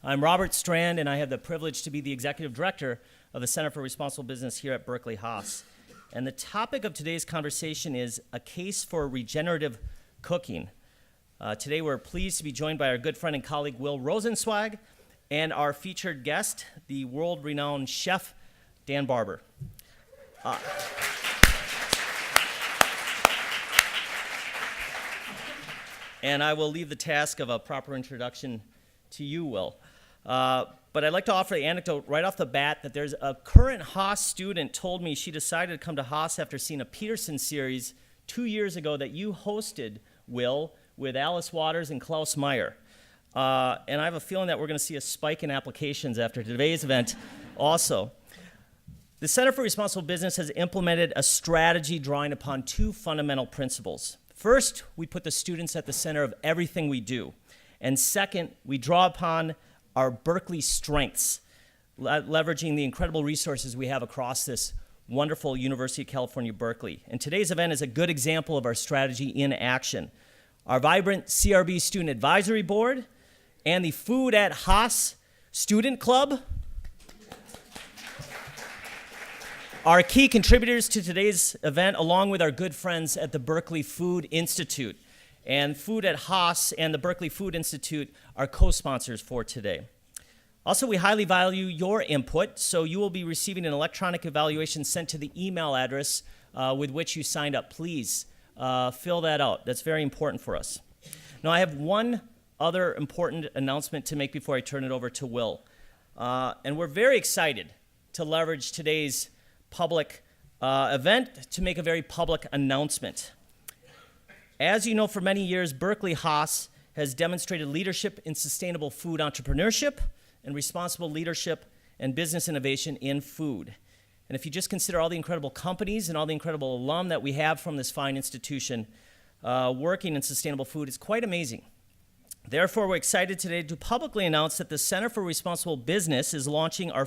I'm Robert Strand, and I have the privilege to be the Executive Director of the Center for Responsible Business here at Berkeley Haas. And the topic of today's conversation is a case for regenerative cooking. Today we're pleased to be joined by our good friend and colleague Will Rosenzweig and our featured guest, the world-renowned Chef Dan Barber. And I will leave the task of a proper introduction to you, Will. But I'd like to offer the anecdote right off the bat that there's a current Haas student told me she decided to come to Haas after seeing a Peterson series 2 years ago that you hosted, Will, with Alice Waters and Klaus Meyer. And I have a feeling that we're going to see a spike in applications after today's event also. The Center for Responsible Business has implemented a strategy drawing upon two fundamental principles. First, we put the students at the center of everything we do. And second, we draw upon our Berkeley strengths, leveraging the incredible resources we have across this wonderful University of California, Berkeley. And today's event is a good example of our strategy in action. Our vibrant CRB Student Advisory Board and the Food at Haas Student Club are key contributors to today's event, along with our good friends at the Berkeley Food Institute. And Food at Haas and the Berkeley Food Institute are co-sponsors for today. Also, we highly value your input, so you will be receiving an electronic evaluation sent to the email address with which you signed up. Please fill that out. That's very important for us. Now, I have one other important announcement to make before I turn it over to Will. And we're very excited to leverage today's public event to make a very public announcement. As you know, for many years, Berkeley Haas has demonstrated leadership in sustainable food entrepreneurship and responsible leadership and business innovation in food. And if you just consider all the incredible companies and all the incredible alum that we have from this fine institution working in sustainable food, it's quite amazing. Therefore, we're excited today to publicly announce that the Center for Responsible Business is launching our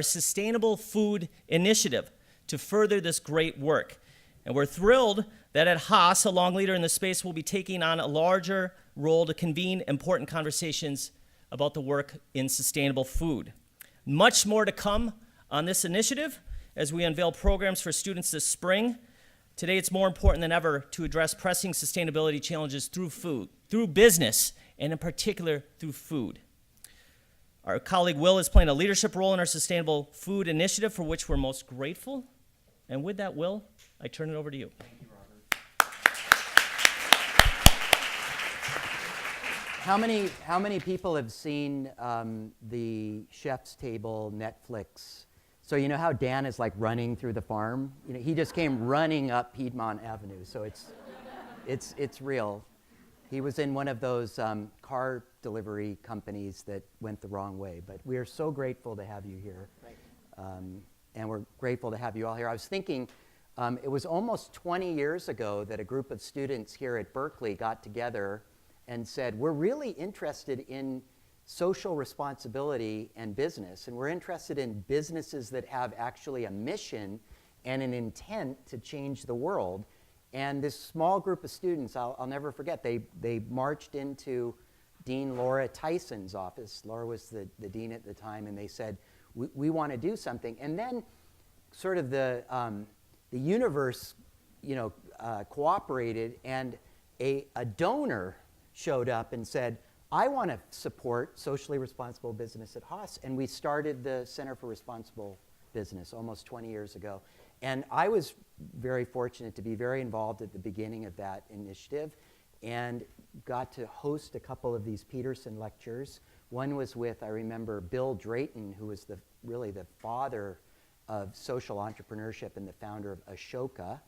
Sustainable Food Initiative to further this great work. And we're thrilled that at Haas, a long leader in the space, will be taking on a larger role to convene important conversations about the work in sustainable food. Much more to come on this initiative as we unveil programs for students this spring. Today, it's more important than ever to address pressing sustainability challenges through food, through business, and in particular, through food. Our colleague Will is playing a leadership role in our Sustainable Food Initiative, for which we're most grateful. And with that, Will, I turn it over to you. Thank you, Robert. How many people have seen the Chef's Table Netflix? So you know how Dan is like running through the farm? You know, he just came running up Piedmont Avenue, so it's real. He was in one of those car delivery companies that went the wrong way, but we are so grateful to have you here. And we're grateful to have you all here. I was thinking, it was almost 20 years ago that a group of students here at Berkeley got together and said, we're really interested in social responsibility and business, and we're interested in businesses that have actually a mission and an intent to change the world. And this small group of students, I'll never forget, they marched into Dean Laura Tyson's office. Laura was the dean at the time, and they said, we want to do something. And then sort of the universe, cooperated, and a donor showed up and said, I want to support socially responsible business at Haas. And we started the Center for Responsible Business almost 20 years ago. And I was very fortunate to be very involved at the beginning of that initiative and got to host a couple of these Peterson lectures. One was with, I remember, Bill Drayton, who was really the father of social entrepreneurship and the founder of Ashoka.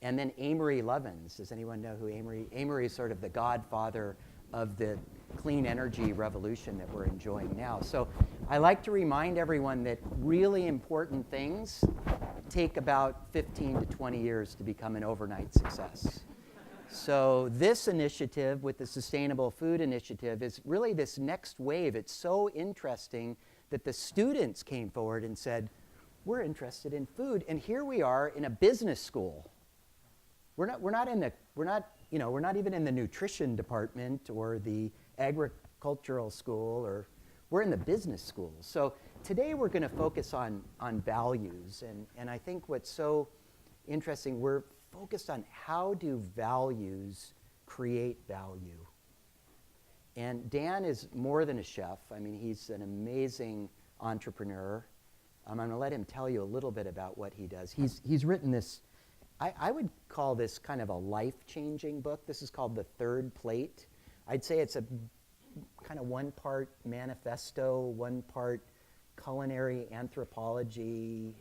And then Amory Lovins. Does anyone know who Amory? Amory is sort of the godfather of the clean energy revolution that we're enjoying now. So I like to remind everyone that really important things take about 15 to 20 years to become an overnight success. So this initiative with the Sustainable Food Initiative is really this next wave. It's so interesting that the students came forward and said, we're interested in food, and here we are in a business school. We're not even in the nutrition department or the agricultural school or we're in the business school. So today we're going to focus on values. And I think what's so interesting, we're focused on how do values create value. And Dan is more than a chef. I mean, he's an amazing entrepreneur. I'm going to let him tell you a little bit about what he does. He's written this, I would call this kind of a life-changing book. This is called The Third Plate. I'd say it's a kind of one part manifesto, one part culinary anthropology.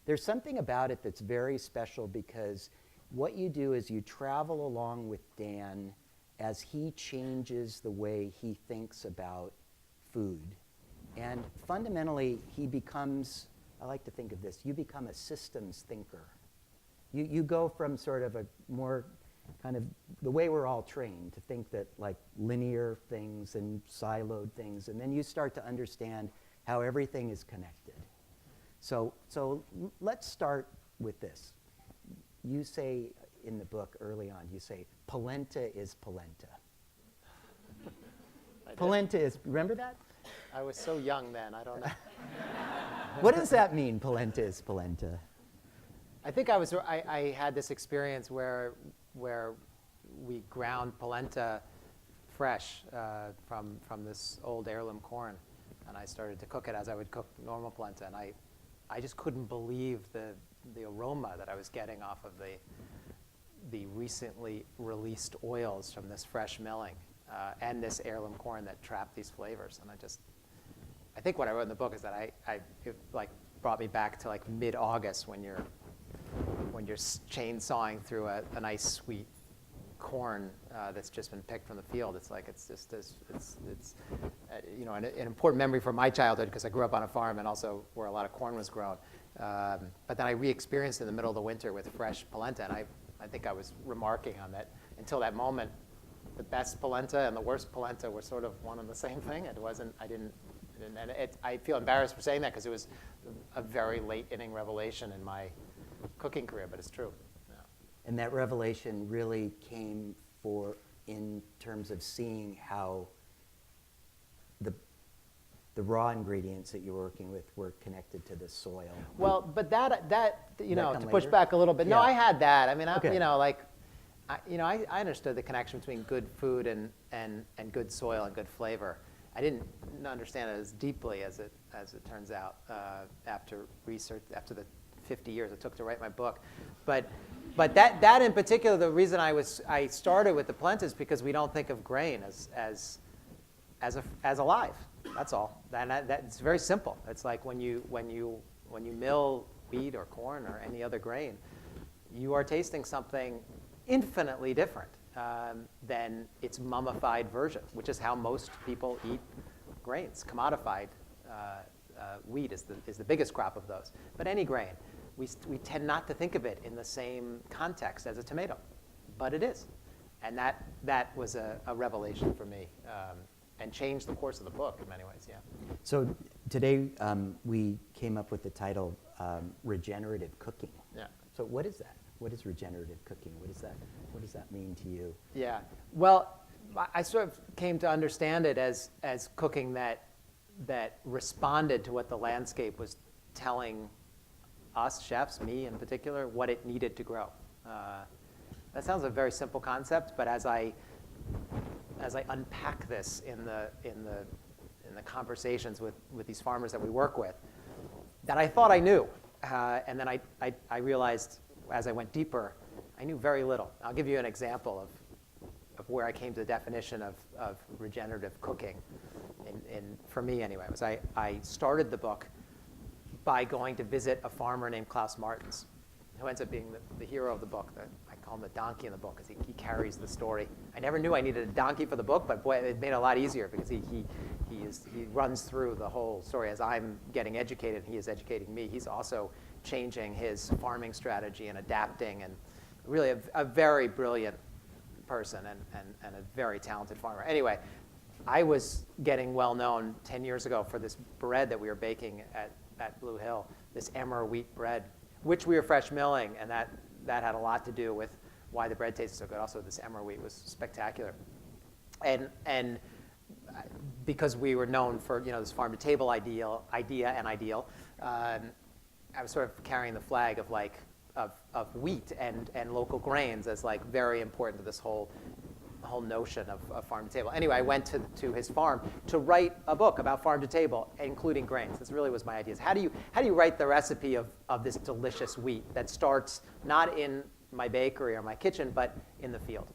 There's something about it that's very special because what you do is you travel along with Dan as he changes the way he thinks about food. And fundamentally, he becomes, I like to think of this, you become a systems thinker. You go from sort of a more kind of the way we're all trained to think that like linear things and siloed things, and then you start to understand how everything is connected. So let's start with this. You say in the book early on, you say, polenta is polenta. Polenta is, remember that? I was so young then, I don't know. What does that mean, polenta is polenta? I think I had this experience where we ground polenta fresh from this old heirloom corn, and I started to cook it as I would cook normal polenta, and I just couldn't believe the aroma that I was getting off of the recently released oils from this fresh milling and this heirloom corn that trapped these flavors. And I think what I wrote in the book is that it like brought me back to like mid-August when you're chainsawing through a nice sweet corn that's just been picked from the field. It's like it's you know, an important memory from my childhood because I grew up on a farm and also where a lot of corn was grown. But then I re-experienced it in the middle of the winter with fresh polenta, and I think I was remarking on that until that moment. The best polenta and the worst polenta were sort of one and the same thing. It wasn't. I feel embarrassed for saying that because it was a very late inning revelation in my cooking career, but it's true. Yeah. And that revelation really came in terms of seeing how the raw ingredients that you're working with were connected to the soil. Well, but that you know, to push later? back a little bit. Yeah. No, I had that. I mean, Okay. you know, like, I understood the connection between good food and good soil and good flavor. I didn't understand it as deeply as it turns out after research, after the 50 years it took to write my book. But that in particular, the reason I started with the polenta is because we don't think of grain as alive. That's all. It's very simple. It's like when you mill wheat or corn or any other grain, you are tasting something infinitely different than its mummified version, which is how most people eat grains. Commodified wheat is the biggest crop of those. But any grain, we tend not to think of it in the same context as a tomato, but it is. And that was a revelation for me and changed the course of the book in many ways, yeah. So today we came up with the title Regenerative Cooking. Yeah. So what is that? What is regenerative cooking? What does that mean to you? Yeah. Well, I sort of came to understand it as cooking that responded to what the landscape was telling us chefs, me in particular, what it needed to grow. That sounds a very simple concept, but as I unpack this in the conversations with these farmers that we work with, that I thought I knew, and then I realized as I went deeper, I knew very little. I'll give you an example of where I came to the definition of regenerative cooking. For me anyway, was I started the book by going to visit a farmer named Klaus Martens, who ends up being the hero of the book. I call him the donkey in the book because he carries the story. I never knew I needed a donkey for the book, but boy, it made it a lot easier because he runs through the whole story as I'm getting educated. He is educating me. He's also changing his farming strategy and adapting, and really a very brilliant person and a very talented farmer. Anyway, I was getting well known 10 years ago for this bread that we were baking at Blue Hill, this emmer wheat bread, which we were fresh milling, and that had a lot to do with why the bread tasted so good. Also, this emmer wheat was spectacular. And because we were known for this farm to table idea, I was sort of carrying the flag of like of wheat and local grains as like very important to this whole notion of farm to table. Anyway, I went to his farm to write a book about farm to table, including grains. This really was my idea. How do you write the recipe of this delicious wheat that starts not in my bakery or my kitchen, but in the field?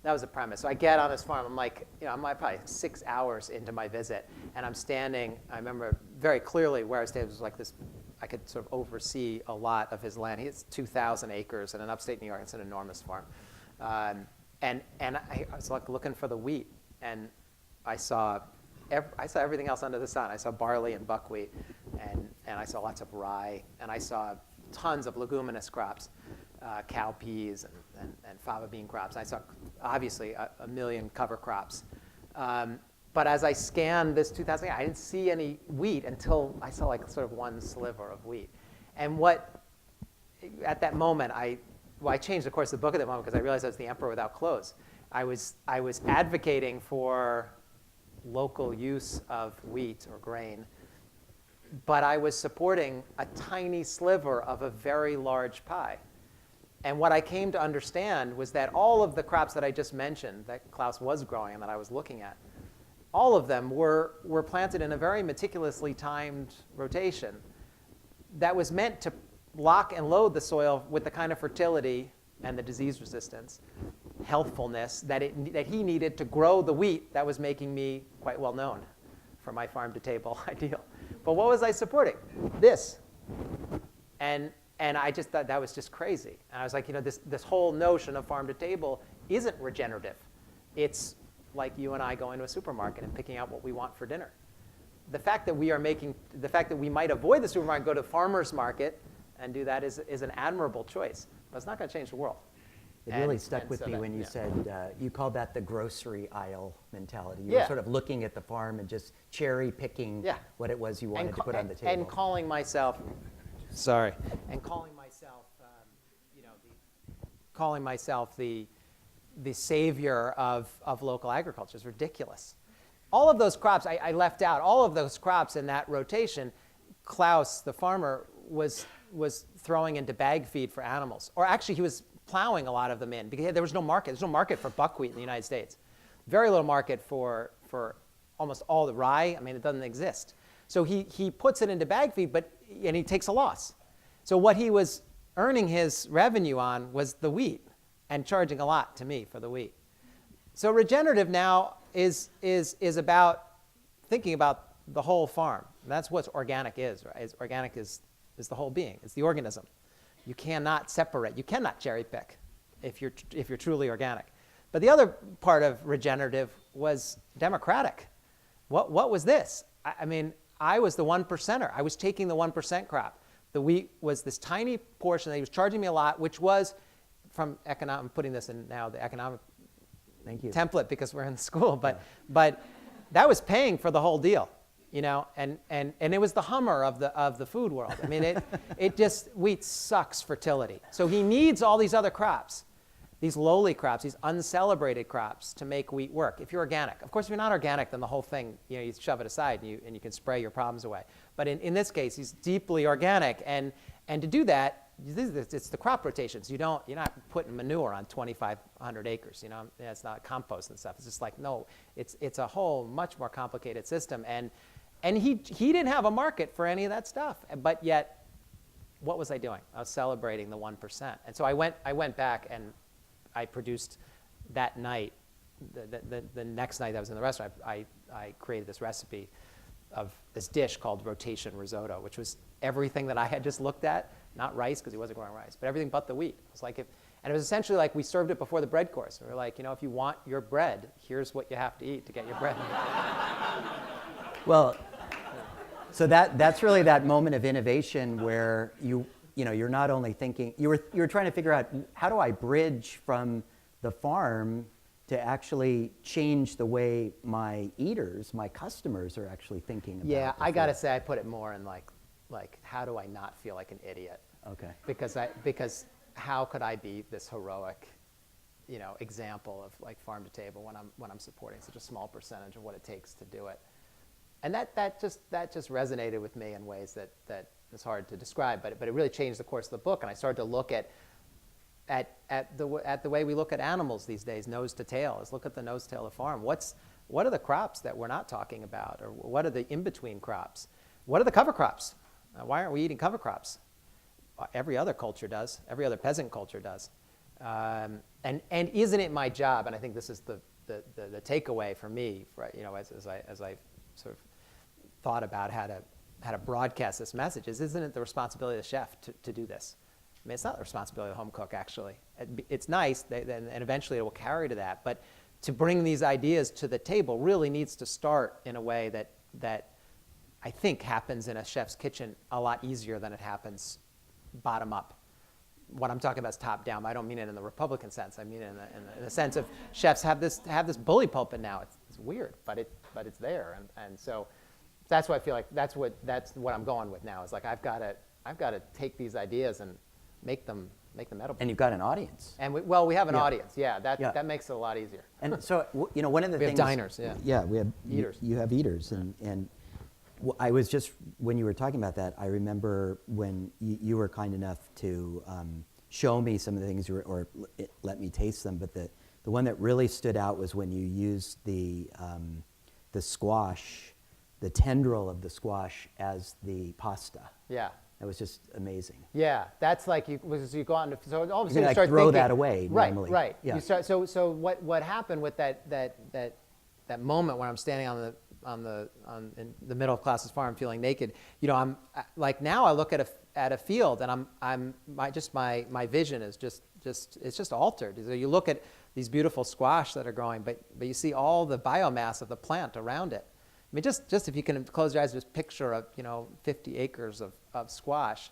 That was the premise. So I get on his farm. I'm like, I'm probably 6 hours into my visit, and I'm standing. I remember very clearly where I was standing. It was like this. I could sort of oversee a lot of his land. He has 2,000 acres in upstate New York. It's an enormous farm. And I was like looking for the wheat, and I saw everything else under the sun. I saw barley and buckwheat, and I saw lots of rye, and I saw tons of leguminous crops, cowpeas and fava bean crops. I saw obviously a million cover crops. But as I scanned this 2,000, I didn't see any wheat until I saw like sort of one sliver of wheat. And at that moment, I changed the course of the book at that moment because I realized I was the emperor without clothes. I was advocating for local use of wheat or grain, but I was supporting a tiny sliver of a very large pie. And what I came to understand was that all of the crops that I just mentioned that Klaus was growing and that I was looking at, all of them were planted in a very meticulously timed rotation that was meant to lock and load the soil with the kind of fertility and the disease resistance, healthfulness that he needed to grow the wheat that was making me quite well known for my farm to table ideal. But what was I supporting? This. And I just thought that was just crazy. And I was like, this whole notion of farm to table isn't regenerative. It's like you and I going to a supermarket and picking out what we want for dinner. The fact that we might avoid the supermarket and go to the farmer's market and do that is an admirable choice, but it's not going to change the world. It really stuck with me when you said, you called that the grocery aisle mentality. You were sort of looking at the farm and just cherry picking what it was you wanted to put on the table. And calling myself, the savior of local agriculture is ridiculous. All of those crops, I left out, all of those crops in that rotation, Klaus, the farmer, was throwing into bag feed for animals. Or actually, he was plowing a lot of them in because there was no market. There's no market for buckwheat in the United States. Very little market for almost all the rye. I mean, it doesn't exist. So he puts it into bag feed, and he takes a loss. So what he was earning his revenue on was the wheat and charging a lot to me for the wheat. So regenerative now is about thinking about the whole farm. And that's what organic is, right? Organic is the whole being. It's the organism. You cannot separate. You cannot cherry pick if you're truly organic. But the other part of regenerative was democratic. What was this? I mean, I was the 1%er. I was taking the 1% crop. The wheat was this tiny portion that he was charging me a lot, which was from economic. I'm putting this in now the economic template because we're in the school, but that was paying for the whole deal, and it was the Hummer of the food world. I mean, wheat sucks fertility. So he needs all these other crops, these lowly crops, these uncelebrated crops to make wheat work. If you're organic, of course, if you're not organic, then the whole thing, you shove it aside and you can spray your problems away. But in this case, he's deeply organic, and to do that, it's the crop rotations. You're not putting manure on 2,500 acres. It's not compost and stuff. It's just like, no, it's a whole much more complicated system. And he didn't have a market for any of that stuff. But yet, what was I doing? I was celebrating the 1%. And so I went back and I produced that night. The next night I was in the restaurant, I created this recipe of this dish called rotation risotto, which was everything that I had just looked at. Not rice, because he wasn't growing rice, but everything but the wheat. It was like and it was essentially like we served it before the bread course. We were like, if you want your bread, here's what you have to eat to get your bread. Well, so that's really that moment of innovation where you're not only thinking, you're trying to figure out how do I bridge from the farm to actually change the way my customers are actually thinking about. Yeah, I gotta say I put it more in like how do I not feel like an idiot? Okay. Because how could I be this heroic example of like farm to table when I'm supporting such a small percentage of what it takes to do it. And that just resonated with me in ways that is hard to describe, but it really changed the course of the book. And I started to look at the way we look at animals these days, nose to tail. Is look at the nose to tail of the farm. What are the crops that we're not talking about, or what are the in-between crops? What are the cover crops? Why aren't we eating cover crops? Every other culture does. Every other peasant culture does. And isn't it my job? And I think this is the takeaway for me, as I sort of thought about how to broadcast this message. Isn't it the responsibility of the chef to do this? I mean, it's not the responsibility of the home cook, actually. It's nice, and eventually it will carry to that. But to bring these ideas to the table really needs to start in a way that I think happens in a chef's kitchen a lot easier than it happens bottom up. What I'm talking about is top down. I don't mean it in the Republican sense. I mean it in the sense of chefs have this bully pulpit now. It's weird, but it's there, and so that's why I feel like that's what I'm going with now. Is like I've got to take these ideas and make them edible. And you've got an audience. And we have an audience. Yeah, that makes it a lot easier. And so one of the we things have diners. Yeah. Yeah, we have eaters. You have eaters, and I was just, when you were talking about that, I remember when you were kind enough to show me some of the things or let me taste them, but the one that really stood out was when you used the squash, the tendril of the squash as the pasta. Yeah. That was just amazing. Yeah, that's like you go on to, so all of a sudden you start throw thinking, that away normally. Right. Yeah. You start, so what happened with that moment when I'm standing in the middle of Klaus's farm feeling naked, I'm like, now I look at a field and my vision is just altered. So you look at these beautiful squash that are growing, but you see all the biomass of the plant around it. I mean, just if you can close your eyes, just picture 50 acres of squash.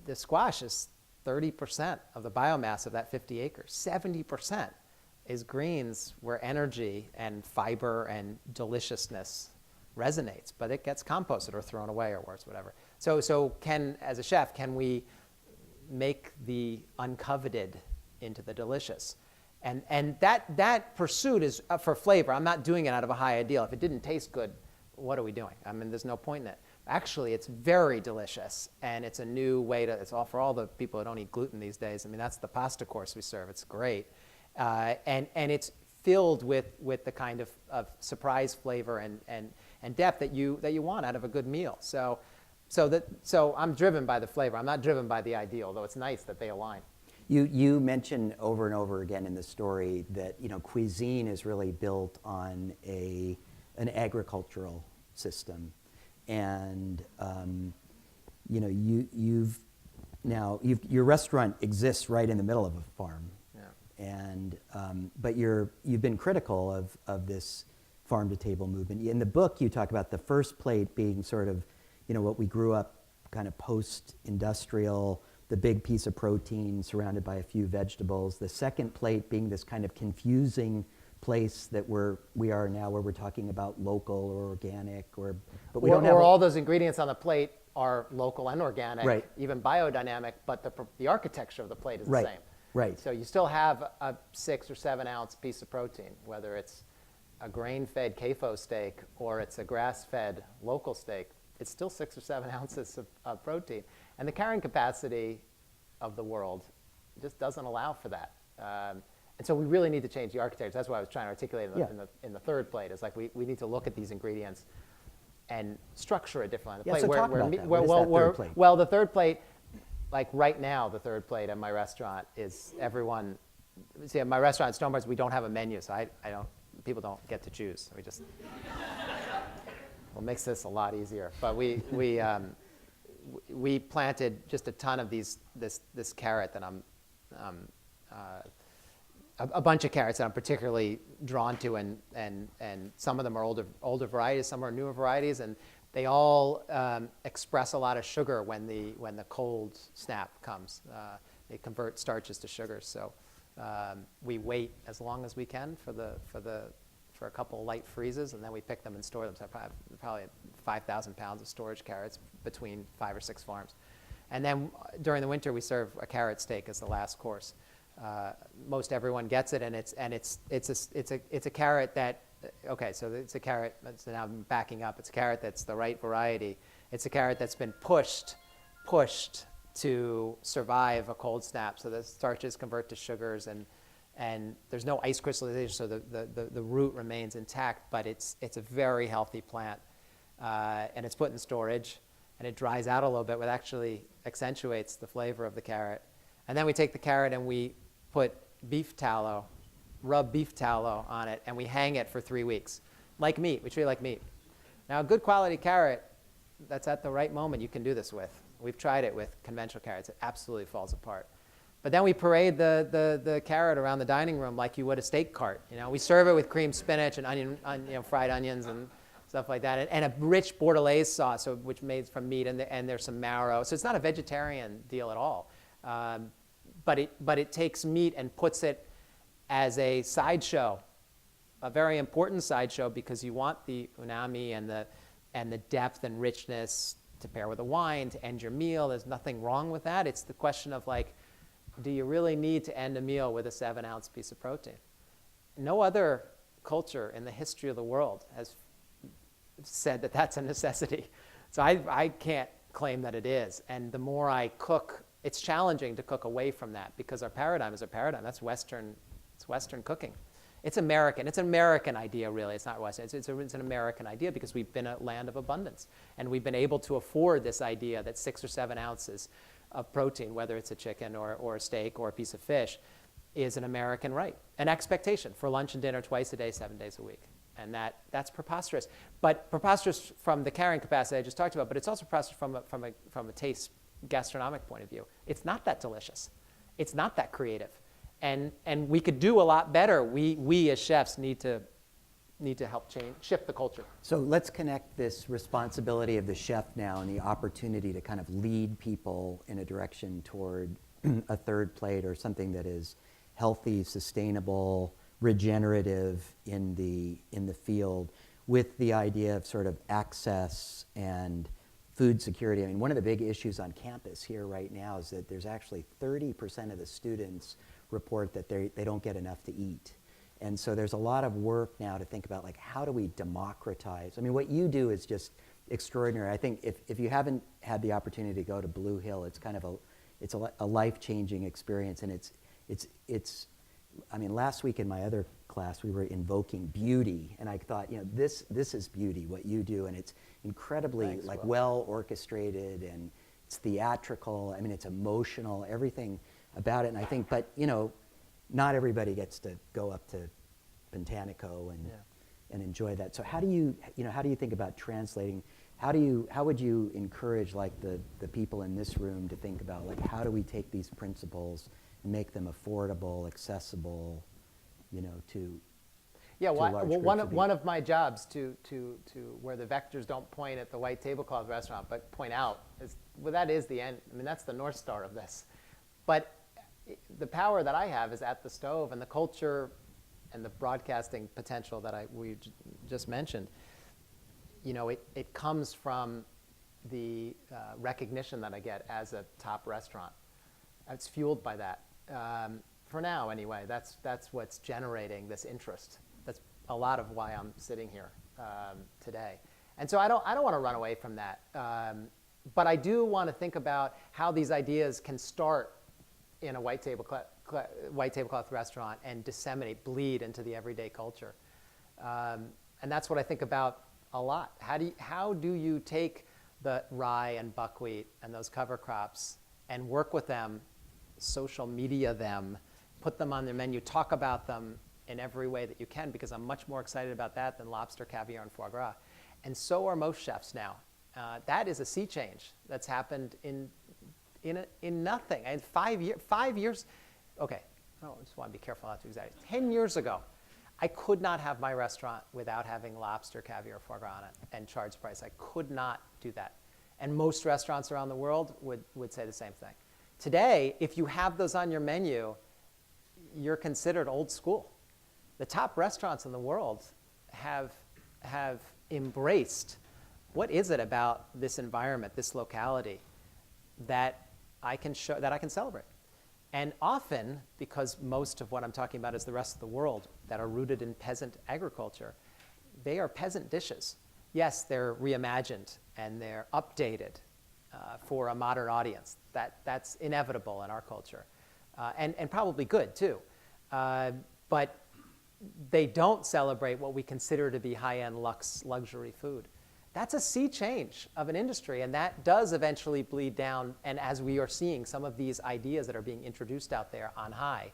The squash is 30% of the biomass of that 50 acres. 70% is greens where energy and fiber and deliciousness resonates, but it gets composted or thrown away or worse, whatever. So as a chef, can we make the uncoveted into the delicious? And that pursuit is for flavor. I'm not doing it out of a high ideal. If it didn't taste good, what are we doing? I mean, there's no point in it. Actually, it's very delicious, and it's a new way it's all for all the people who don't eat gluten these days. I mean, that's the pasta course we serve. It's great. And it's filled with the kind of surprise flavor and depth that you want out of a good meal. So I'm driven by the flavor. I'm not driven by the ideal, though it's nice that they align. You mention over and over again in the story that cuisine is really built on an agricultural system, and your restaurant exists right in the middle of a farm, and but you've been critical of this farm to table movement. In the book, you talk about the first plate being sort of what we grew up kind of post-industrial. The big piece of protein surrounded by a few vegetables. The second plate being this kind of confusing place that we are now, where we're talking about local or organic, but we don't have all those ingredients on the plate are local and organic, right, even biodynamic, but the architecture of the plate is the same. Right. So you still have a 6 or 7 ounce piece of protein, whether it's a grain-fed CAFO steak or it's a grass-fed local steak. It's still 6 or 7 ounces of protein. And the carrying capacity of the world just doesn't allow for that. And so we really need to change the architecture. That's what I was trying to articulate in the third plate. It's like we need to look at these ingredients and structure it differently. So talk about that. What is that third plate? Well, the third plate, like right now, the third plate at my restaurant is everyone. See, at my restaurant at Stonebarns, we don't have a menu, so people don't get to choose. We just well, makes this a lot easier. But we planted just a ton of this carrot that I'm a bunch of carrots that I'm particularly drawn to, and some of them are older varieties, some are newer varieties, and they all express a lot of sugar when the cold snap comes. They convert starches to sugars, so we wait as long as we can for a couple light freezes, and then we pick them and store them. So I have probably 5,000 pounds of storage carrots between 5 or 6 farms. And then during the winter, we serve a carrot steak as the last course. most everyone gets it, and it's a carrot that, okay, so it's a carrot, so now I'm backing up, it's a carrot that's the right variety. It's a carrot that's been pushed to survive a cold snap, so the starches convert to sugars, and there's no ice crystallization, so the root remains intact, but it's a very healthy plant, and it's put in storage, and it dries out a little bit, which actually accentuates the flavor of the carrot. And then we take the carrot and we put rub beef tallow on it, and we hang it for 3 weeks. Like meat, we treat it like meat. Now, a good quality carrot that's at the right moment you can do this with. We've tried it with conventional carrots. It absolutely falls apart. But then we parade the carrot around the dining room like you would a steak cart. We serve it with creamed spinach and fried onions and stuff like that, and a rich bordelaise sauce, which made from meat, and there's some marrow. So it's not a vegetarian deal at all. But it takes meat and puts it as a sideshow, a very important sideshow, because you want the umami and the depth and richness to pair with a wine to end your meal. There's nothing wrong with that. It's the question of, like, do you really need to end a meal with a 7-ounce piece of protein? No other culture in the history of the world has said that that's a necessity. So I can't claim that it is. And the more I cook, it's challenging to cook away from that, because our paradigm is a paradigm. That's Western. It's Western cooking. It's American. It's an American idea, really. It's not Western. It's an American idea, because we've been a land of abundance, and we've been able to afford this idea that 6 or 7 ounces of protein, whether it's a chicken or a steak or a piece of fish, is an American right, an expectation for lunch and dinner twice a day, 7 days a week. And that's preposterous. But preposterous from the carrying capacity I just talked about, but it's also preposterous from a taste, gastronomic point of view. It's not that delicious. It's not that creative. And we could do a lot better. We as chefs need to help shift the culture. So let's connect this responsibility of the chef now and the opportunity to kind of lead people in a direction toward a third plate, or something that is healthy, sustainable, regenerative in the field, with the idea of sort of access and food security. I mean, one of the big issues on campus here right now is that there's actually 30% of the students report that they don't get enough to eat. And so there's a lot of work now to think about, like, how do we democratize? I mean, what you do is just extraordinary. I think if you haven't had the opportunity to go to Blue Hill, it's kind of a life-changing experience. And it's I mean, last week in my other class, we were invoking beauty, and I thought, this is beauty, what you do, and it's incredibly well orchestrated, and it's theatrical. I mean, it's emotional, everything about it. And I think, but not everybody gets to go up to Pantanico and enjoy that. So how do you think about translating? How would you encourage, like, the people in this room to think about, like, how do we take these principles and make them affordable, accessible, to one of my jobs to where the vectors don't point at the white tablecloth restaurant but point out that is the end. I mean, that's the North Star of this. But the power that I have is at the stove, and the culture and the broadcasting potential that we just mentioned. It comes from the recognition that I get as a top restaurant. It's fueled by that. For now, anyway, that's what's generating this interest. That's a lot of why I'm sitting here today. And so I don't want to run away from that. But I do want to think about how these ideas can start in a white tablecloth restaurant and disseminate, bleed into the everyday culture. And that's what I think about a lot. How do you take the rye and buckwheat and those cover crops and work with them, social media them, put them on their menu, talk about them in every way that you can, because I'm much more excited about that than lobster, caviar, and foie gras. And so are most chefs now. That is a sea change that's happened in nothing. And 5 years, okay, I just want to be careful not to exaggerate. 10 years ago, I could not have my restaurant without having lobster, caviar, foie gras on it, and charged price. I could not do that. And most restaurants around the world would say the same thing. Today, if you have those on your menu, you're considered old school. The top restaurants in the world have embraced, what is it about this environment, this locality, that I can celebrate? And often, because most of what I'm talking about is the rest of the world that are rooted in peasant agriculture, they are peasant dishes. Yes, they're reimagined and they're updated for a modern audience. That's inevitable in our culture, and probably good too. But they don't celebrate what we consider to be high-end luxury food. That's a sea change of an industry, and that does eventually bleed down. And as we are seeing, some of these ideas that are being introduced out there on high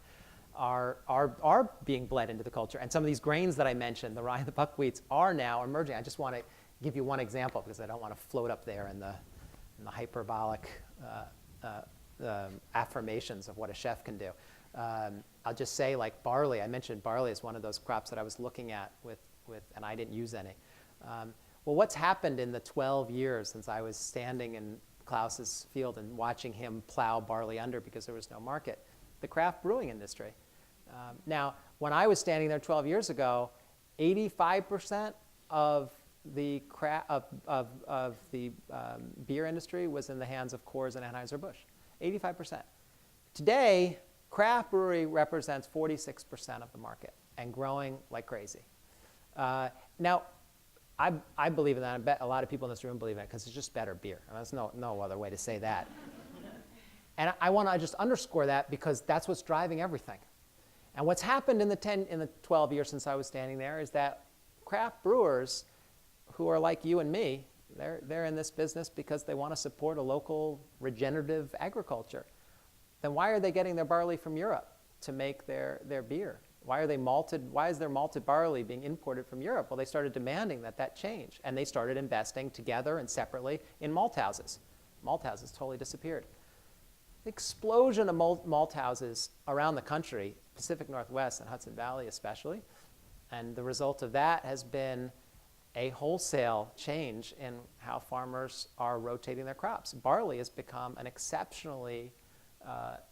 are being bled into the culture. And some of these grains that I mentioned, the rye and the buckwheats, are now emerging. I just want to give you one example because I don't want to float up there in the hyperbolic affirmations of what a chef can do. I'll just say, like barley, I mentioned barley is one of those crops that I was looking at and I didn't use any. Well, what's happened in the 12 years since I was standing in Klaus's field and watching him plow barley under because there was no market? The craft brewing industry. Now, when I was standing there 12 years ago, 85% of the beer industry was in the hands of Coors and Anheuser-Busch. 85%. Today, craft brewery represents 46% of the market and growing like crazy. Now, I believe in that. I bet a lot of people in this room believe in it because it's just better beer. I mean, there's no other way to say that. And I want to just underscore that because that's what's driving everything. And what's happened in the 12 years since I was standing there is that craft brewers who are like you and me, they're in this business because they want to support a local regenerative agriculture. Then why are they getting their barley from Europe to make their beer? Why is there malted barley being imported from Europe? Well, they started demanding that change, and they started investing together and separately in malt houses. Malt houses totally disappeared. The explosion of malt houses around the country, Pacific Northwest and Hudson Valley especially, and the result of that has been a wholesale change in how farmers are rotating their crops. Barley has become an exceptionally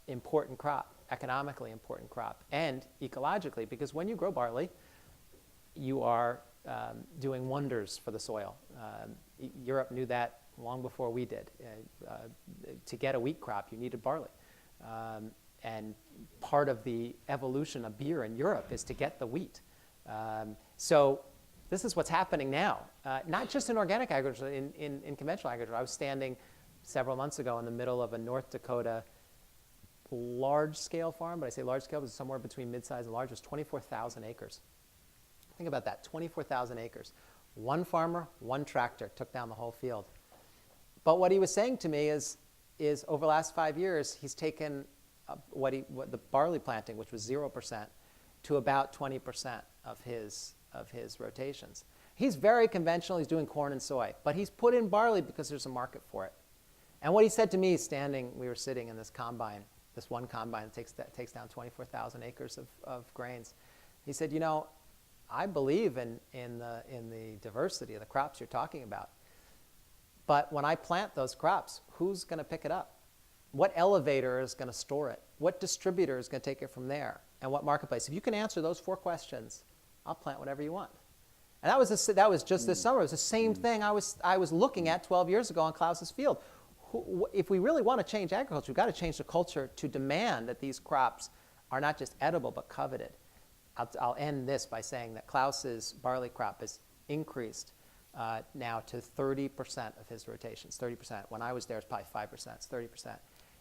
important crop, economically important crop, and ecologically, because when you grow barley, you are doing wonders for the soil. Europe knew that long before we did. To get a wheat crop, you needed barley. And part of the evolution of beer in Europe is to get the wheat. So this is what's happening now, not just in organic agriculture, in conventional agriculture. I was standing several months ago in the middle of a North Dakota large-scale farm, but I say large-scale because somewhere between mid-size and large. It was 24,000 acres. Think about that, 24,000 acres. One farmer, one tractor took down the whole field. But what he was saying to me is over the last 5 years, he's taken what the barley planting, which was 0%, to about 20% of his rotations. He's very conventional. He's doing corn and soy, but he's put in barley because there's a market for it. And what he said to me, we were sitting in this combine, this one combine that takes down 24,000 acres of grains. He said, I believe in the diversity of the crops you're talking about. But when I plant those crops, who's going to pick it up? What elevator is going to store it? What distributor is going to take it from there? And what marketplace? If you can answer those 4 questions, I'll plant whatever you want. And that was just this summer. It was the same thing I was looking at 12 years ago on Klaus's field. If we really want to change agriculture, we've got to change the culture to demand that these crops are not just edible but coveted. I'll end this by saying that Klaus's barley crop has increased now to 30% of his rotations. 30%. When I was there, it's probably 5%. It's 30%.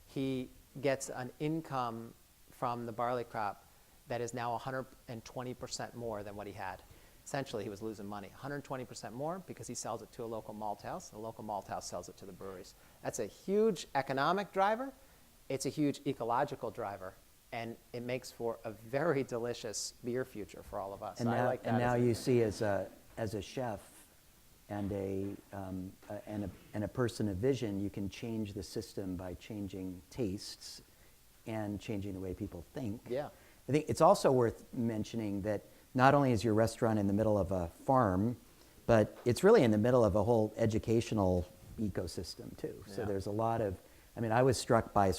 He gets an income from the barley crop that is now 120% more than what he had. Essentially, he was losing money. 120% more because he sells it to a local malt house. The local malt house sells it to the breweries. That's a huge economic driver. It's a huge ecological driver. And it makes for a very delicious beer future for all of us. And I now, like that and now as you see, as a chef and a person of vision, you can change the system by changing tastes and changing the way people think. Yeah. I think it's also worth mentioning that not only is your restaurant in the middle of a farm, but it's really in the middle of a whole educational ecosystem too. So there's a lot of, I was struck by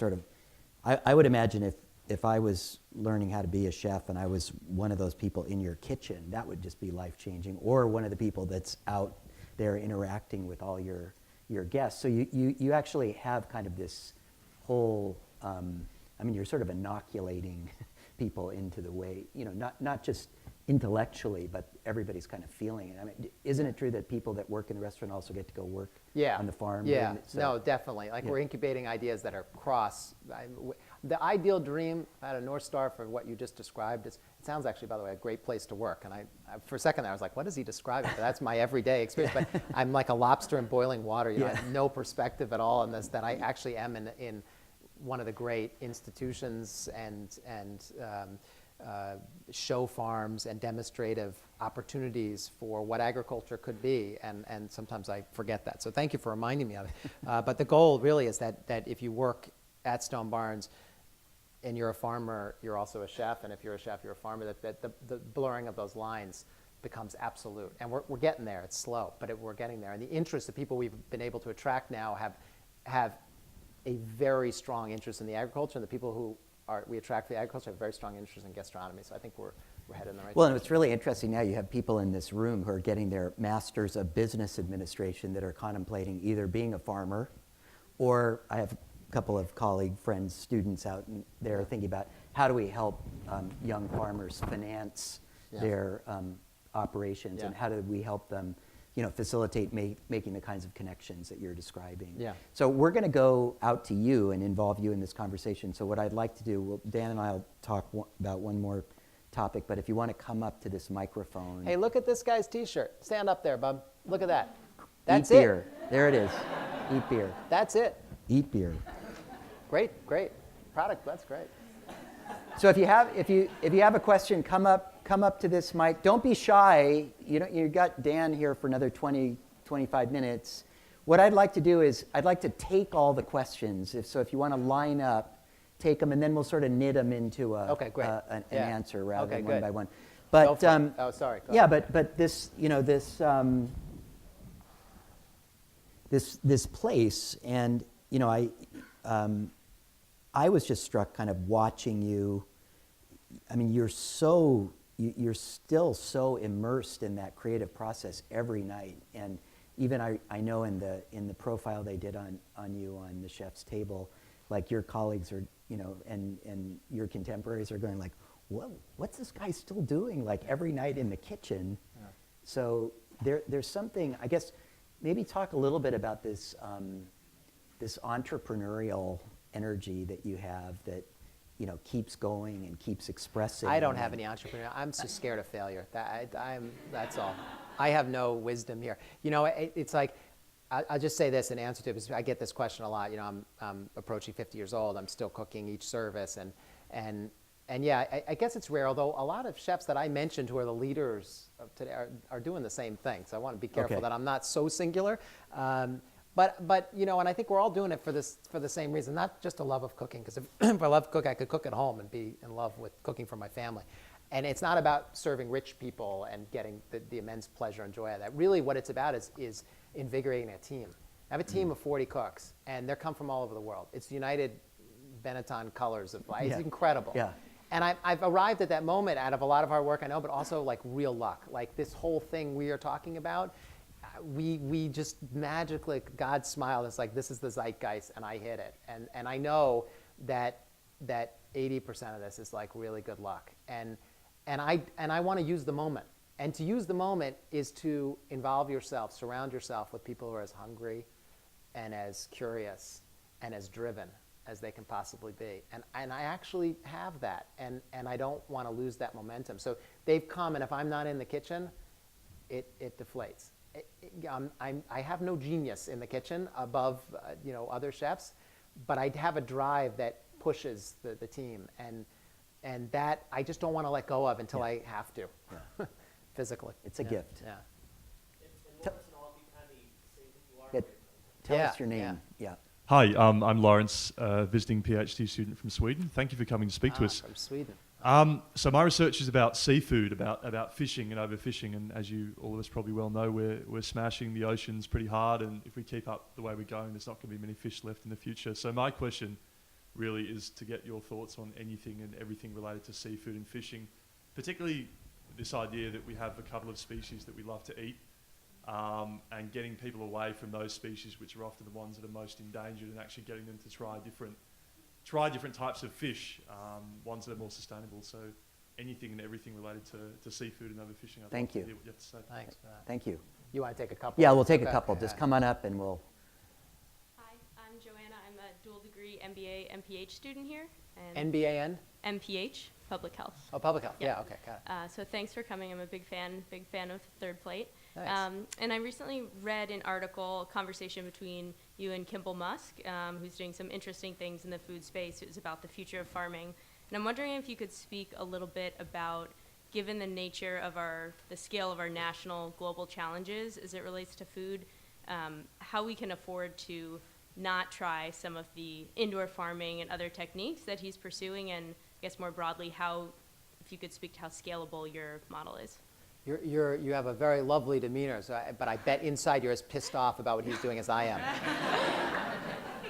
I would imagine if I was learning how to be a chef and I was one of those people in your kitchen, that would just be life-changing, or one of the people that's out there interacting with all your guests. So you actually have kind of this whole, I mean, you're sort of inoculating people into the way, not just intellectually, but everybody's kind of feeling it. I mean, isn't it true that people that work in the restaurant also get to go work on the farm? Yeah, no, definitely. Like we're incubating ideas that are the ideal dream, I had a North Star for what you just described. It sounds actually, by the way, a great place to work. And I for a second there, I was like, what is he describing? But that's my everyday experience. But I'm like a lobster in boiling water. I have no perspective at all on this, that I actually am in one of the great institutions and show farms and demonstrative opportunities for what agriculture could be, and sometimes I forget that. So thank you for reminding me of it. But the goal really is that if you work at Stone Barns and you're a farmer, you're also a chef, and if you're a chef, you're a farmer, that the blurring of those lines becomes absolute. And we're getting there. It's slow, but we're getting there. And the interest, the people we've been able to attract now have a very strong interest in the agriculture, and the people who we attract for the agriculture have a very strong interest in gastronomy. So I think we're headed in the right direction. Well, and it's really interesting now, you have people in this room who are getting their Masters of Business Administration that are contemplating either being a farmer, or I have a couple of colleague friends, students out there thinking about how do we help young farmers finance their operations, and how do we help them facilitate making the kinds of connections that you're describing. Yeah. So we're going to go out to you and involve you in this conversation. So what I'd like to do, Dan and I will talk about one more topic, but if you want to come up to this microphone. Hey, look at this guy's T-shirt. Stand up there, bub. Look at that. That's Eat beer. There it is. Eat beer. That's it. Eat beer. Great product. That's great. So if you have a question, come up to this mic. Don't be shy. You got Dan here for another 25 minutes. What I'd like to do is I'd like to take all the questions. If you want to line up, take them, and then we'll sort of knit them into an answer rather than one by one. But sorry. But this this place, and I was just struck kind of watching you. I mean, you're still so immersed in that creative process every night. And even I know in the profile they did on you on the chef's table, like your colleagues are, and your contemporaries are going like, what's this guy still doing like every night in the kitchen? Yeah. So there's something, I guess, maybe talk a little bit about this this entrepreneurial energy that you have that keeps going and keeps expressing. I don't have any entrepreneur. I'm so scared of failure. That's all. I have no wisdom here. It's like, I'll just say this in answer to it, because I get this question a lot. I'm approaching 50 years old. I'm still cooking each service, and yeah, I guess it's rare. Although a lot of chefs that I mentioned who are the leaders of today are doing the same thing. So I want to be careful that I'm not so singular. But and I think we're all doing it for the same reason, not just a love of cooking. Because if I love cooking, I could cook at home and be in love with cooking for my family. And it's not about serving rich people and getting the immense pleasure and joy out of that. Really, what it's about is invigorating a team. I have a team of 40 cooks, and they come from all over the world. It's United Benetton colors of life. It's incredible. Yeah. And I've arrived at that moment out of a lot of hard work, I know, but also like real luck. Like this whole thing we are talking about, we just magically, God smiled. It's like, this is the zeitgeist, and I hit it. And I know that 80% of this is like really good luck. And I want to use the moment. And to use the moment is to involve yourself, surround yourself with people who are as hungry and as curious and as driven as they can possibly be. And I actually have that. And I don't want to lose that momentum. So they've come, and if I'm not in the kitchen, it deflates. I have no genius in the kitchen above other chefs, but I have a drive that pushes the team, and that I just don't want to let go of until I have to, physically. It's a gift. And Lawrence and all, if you kindly say who you are. Tell us your name. Yeah. Hi, I'm Lawrence, visiting PhD student from Sweden. Thank you for coming to speak to us. From Sweden. So my research is about seafood, about fishing and overfishing, and as you all of us probably well know, we're smashing the oceans pretty hard, and if we keep up the way we're going, there's not going to be many fish left in the future. So my question really is to get your thoughts on anything and everything related to seafood and fishing, particularly this idea that we have a couple of species that we love to eat, and getting people away from those species which are often the ones that are most endangered, and actually getting them to try different try different types of fish, ones that are more sustainable. So anything and everything related to seafood and overfishing. Thank you. Hear what you have to say. Thanks for that. Thank you. You want to take a couple? Yeah, we'll take a Okay. couple. Just come on up and we'll. Hi, I'm Joanna. I'm a dual degree MBA MPH student here. And NBAN? MPH, Public Health. Oh, public health. Yeah. Yeah, okay, got it. So thanks for coming. I'm a big fan of Third Plate. Nice. And I recently read an article, a conversation between you and Kimball Musk, who's doing some interesting things in the food space. It was about the future of farming. And I'm wondering if you could speak a little bit about, given the nature of the scale of our national global challenges as it relates to food, how we can afford to not try some of the indoor farming and other techniques that he's pursuing, and I guess more broadly, if you could speak to how scalable your model is. You have a very lovely demeanor, but I bet inside you're as pissed off about what he's doing as I am.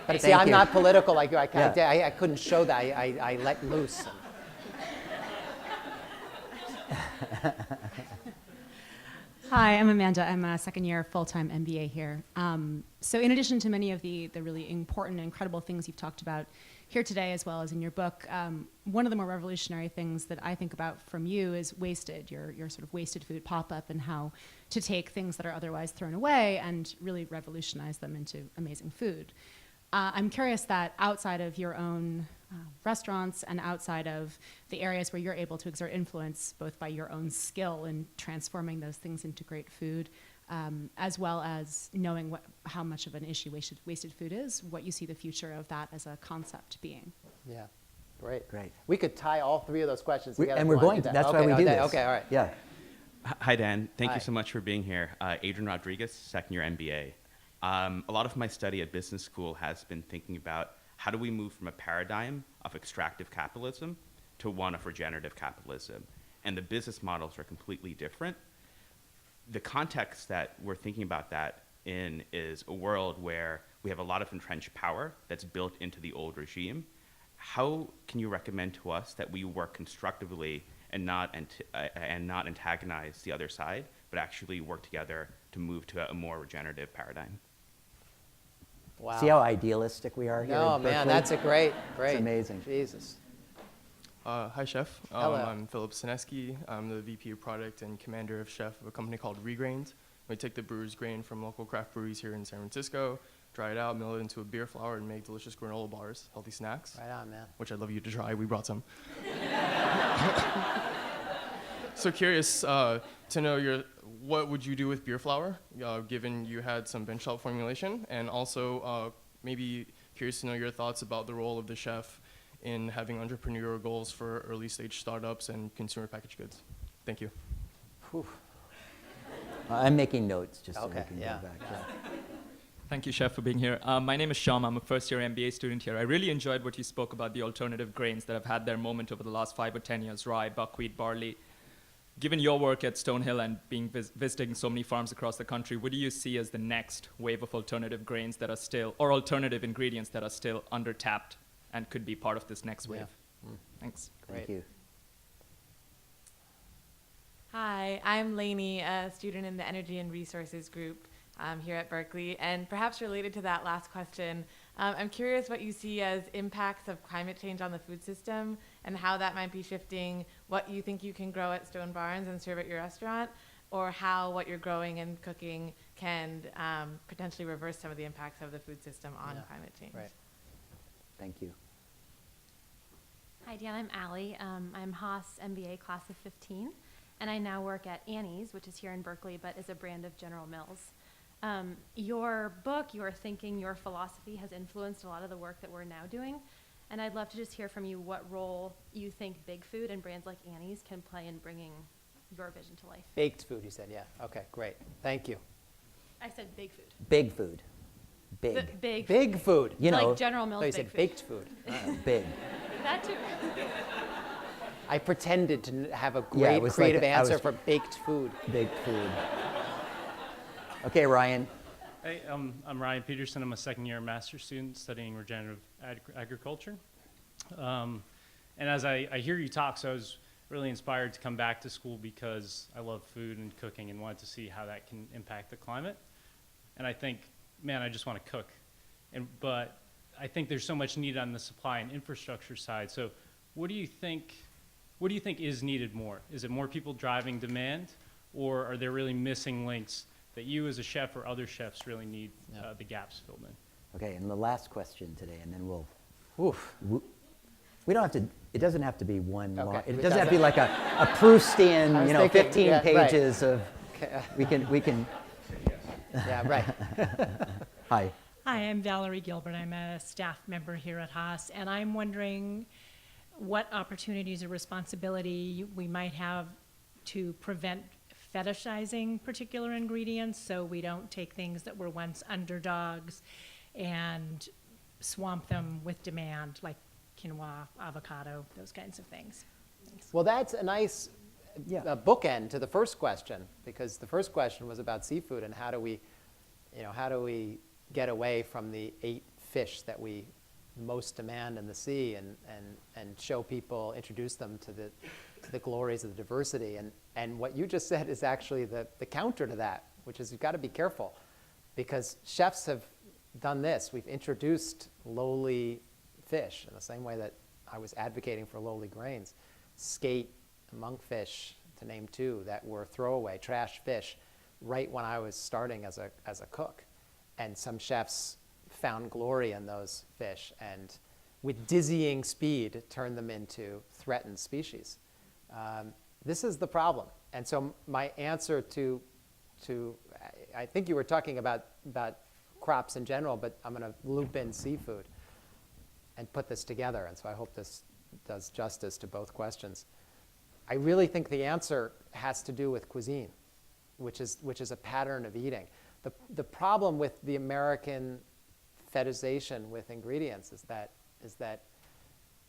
But see, Thank I'm you. not political like you. I Yeah. couldn't show that. I let loose. Hi, I'm Amanda. I'm a second-year full-time MBA here. So in addition to many of the really important and incredible things you've talked about here today, as well as in your book, one of the more revolutionary things that I think about from you is wasted, your sort of wasted food pop-up, and how to take things that are otherwise thrown away and really revolutionize them into amazing food. I'm curious that outside of your own restaurants and outside of the areas where you're able to exert influence, both by your own skill in transforming those things into great food, as well as knowing how much of an issue wasted food is, what you see the future of that as a concept being. Yeah, great. Great. We could tie all three of those questions together. And if we're you wanted going to. do That's that. why we do this. Okay, all right. Yeah. Hi, Dan. Thank Hi. you so much for being here. Adrian Rodriguez, second-year MBA. A lot of my study at business school has been thinking about how do we move from a paradigm of extractive capitalism to one of regenerative capitalism. And the business models are completely different. The context that we're thinking about that in is a world where we have a lot of entrenched power that's built into the old regime. How can you recommend to us that we work constructively and not antagonize the other side, but actually work together to move to a more regenerative paradigm? Wow. See how idealistic we are here? No, in man, Berkeley? that's a great. It's amazing. Jesus. Hi, Chef. Hello. I'm Philip Sineski. I'm the VP of Product and Commander of Chef of a company called Regrained. We take the brewer's grain from local craft breweries here in San Francisco, dry it out, mill it into a beer flour, and make delicious granola bars, healthy snacks, Right on, man. which I'd love you to try. We brought some. So curious to know what would you do with beer flour, given you had some bench top formulation, and also maybe curious to know your thoughts about the role of the chef in having entrepreneurial goals for early stage startups and consumer packaged goods. Thank you. Whew. I'm making notes just so we Okay, can yeah. go back. Yeah. Thank you, Chef, for being here. My name is Sham. I'm a first-year MBA student here. I really enjoyed what you spoke about the alternative grains that have had their moment over the last 5 or 10 years, rye, buckwheat, barley. Given your work at Stonehill and being visiting so many farms across the country, what do you see as the next wave of alternative grains that are still, or alternative ingredients that are still under-tapped and could be part of this next wave? Thanks. Thank you. Hi, I'm Lainey, a student in the Energy and Resources group here at Berkeley. And perhaps related to that last question, I'm curious what you see as impacts of climate change on the food system and how that might be shifting what you think you can grow at Stone Barns and serve at your restaurant, or how what you're growing and cooking can potentially reverse some of the impacts of the food system on climate change. Right. Thank you. Hi, Dan. I'm Allie. I'm Haas MBA class of 15, and I now work at Annie's, which is here in Berkeley, but is a brand of General Mills. Your book, your thinking, your philosophy has influenced a lot of the work that we're now doing, and I'd love to just hear from you what role you think Big Food and brands like Annie's can play in bringing your vision to life. Baked food, you said, yeah. Okay, great. Thank you. I said big food. Big food. Big. Big. Big food. You know, like General Mills No, you big said food. baked food. big. That too. I pretended to have a Yeah, it great was like creative I answer was- for baked food. Big food. Okay, Ryan. Hey, I'm Ryan Peterson. I'm a second-year master's student studying regenerative agriculture. And as I hear you talk, so I was really inspired to come back to school because I love food and cooking and wanted to see how that can impact the climate. And I think, man, I just want to cook. But I think there's so much need on the supply and infrastructure side. So what do you think is needed more? Is it more people driving demand, or are there really missing links that you as a chef or other chefs really need the gaps filled in? Okay, and the last question today, and then we don't have to, it doesn't have to be one Okay, long, it we doesn't have to got be like a Proustian, I was you know, thinking, 15 yeah, right. pages of, we can, Yeah, right. hi. Hi, I'm Valerie Gilbert. I'm a staff member here at Haas, and I'm wondering what opportunities or responsibility we might have to prevent fetishizing particular ingredients, so we don't take things that were once underdogs and swamp them with demand, like quinoa, avocado, those kinds of things. Thanks. Well, that's a nice bookend to the first question, because the first question was about seafood and how do we get away from the 8 fish that we most demand in the sea and show people, introduce them to the glories of the diversity. And what you just said is actually the counter to that, which is you've got to be careful, because chefs have done this. We've introduced lowly fish in the same way that I was advocating for lowly grains. Skate, monkfish, to name 2, that were throwaway, trash fish, right when I was starting as a cook. And some chefs found glory in those fish and with dizzying speed turned them into threatened species. This is the problem. And so my answer to I think you were talking about crops in general, but I'm going to loop in seafood and put this together. And so I hope this does justice to both questions. I really think the answer has to do with cuisine, which is a pattern of eating. The problem with the American fetishization with ingredients is that